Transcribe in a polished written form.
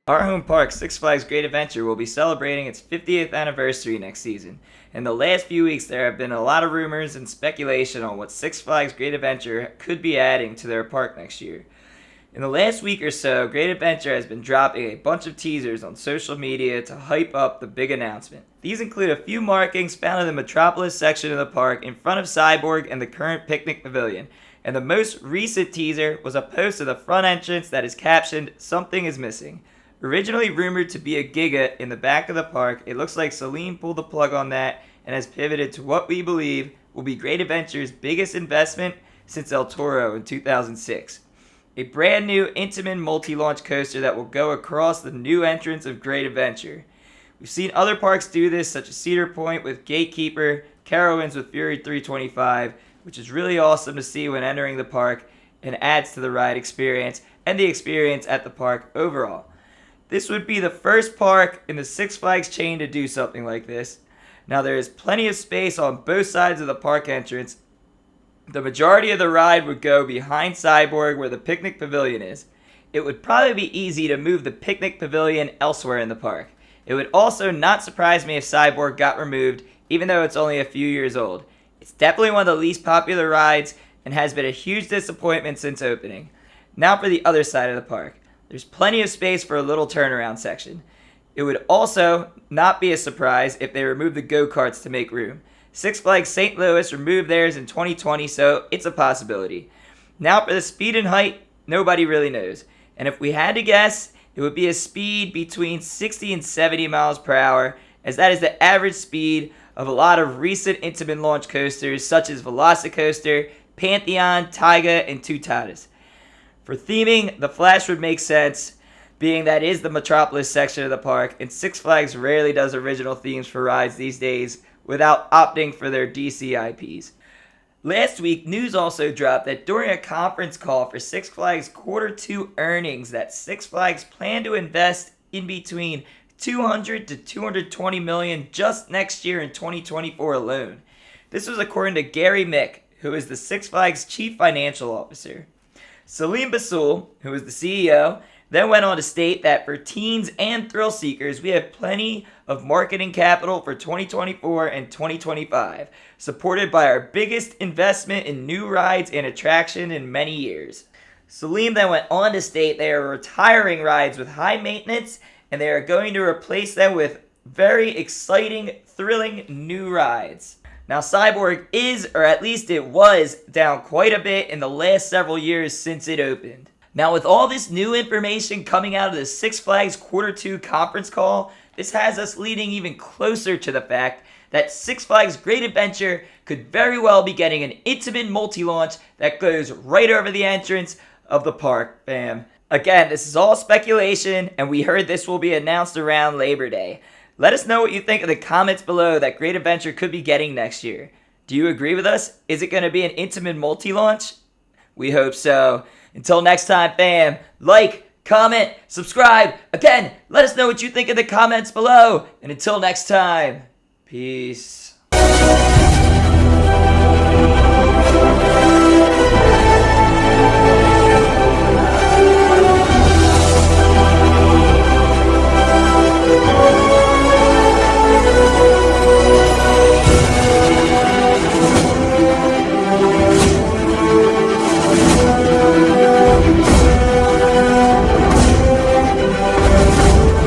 Our home park, Six Flags Great Adventure, will be celebrating its 50th anniversary next season. In the last few weeks, there have been a lot of rumors and speculation on what Six Flags Great Adventure could be adding to their park next year. In the last week or so, Great Adventure has been dropping a bunch of teasers on social media to hype up the big announcement. These include a few markings found in the Metropolis section of the park in front of Cyborg and the current picnic pavilion. And the most recent teaser was a post of the front entrance that is captioned, "Something is missing." Originally rumored to be a giga in the back of the park, it looks like Salim pulled the plug on that and has pivoted to what we believe will be Great Adventure's biggest investment since El Toro in 2006. A brand new Intamin multi-launch coaster that will go across the new entrance of Great Adventure. We've seen other parks do this, such as Cedar Point with Gatekeeper, Carowinds with Fury 325, which is really awesome to see when entering the park and adds to the ride experience and the experience at the park overall. This would be the first park in the Six Flags chain to do something like this. Now there is plenty of space on both sides of the park entrance. The majority of the ride would go behind Cyborg where the picnic pavilion is. It would probably be easy to move the picnic pavilion elsewhere in the park. It would also not surprise me if Cyborg got removed, even though it's only a few years old. It's definitely one of the least popular rides and has been a huge disappointment since opening. Now for the other side of the park. There's plenty of space for a little turnaround section. It would also not be a surprise if they removed the go-karts to make room. Six Flags St. Louis removed theirs in 2020, so it's a possibility. Now for the speed and height, nobody really knows. And if we had to guess, it would be a speed between 60 and 70 miles per hour, as that is the average speed of a lot of recent Intamin launch coasters such as Velocicoaster, Pantheon, Taiga, and Tutatis. For theming, the Flash would make sense, being that is the Metropolis section of the park, and Six Flags rarely does original themes for rides these days without opting for their DC IPs. Last week, news also dropped that during a conference call for Six Flags Q2 earnings that Six Flags plan to invest in between $200 to $220 million just next year in 2024 alone. This was according to Gary Mick, who is the Six Flags Chief Financial Officer. Salim Basul, who is the CEO, then went on to state that for teens and thrill seekers, we have plenty of marketing capital for 2024 and 2025, supported by our biggest investment in new rides and attraction in many years. Salim then went on to state they are retiring rides with high maintenance and they are going to replace them with very exciting, thrilling new rides. Now, Cyborg is, or at least it was, down quite a bit in the last several years since it opened. Now, with all this new information coming out of the Six Flags Q2 conference call, this has us leading even closer to the fact that Six Flags Great Adventure could very well be getting an Intamin multi-launch that goes right over the entrance of the park, fam. Again, this is all speculation, and we heard this will be announced around Labor Day. Let us know what you think in the comments below that Great Adventure could be getting next year. Do you agree with us? Is it going to be an Intamin multi-launch? We hope so. Until next time, fam, like, comment, subscribe. Again, let us know what you think in the comments below. And until next time, peace.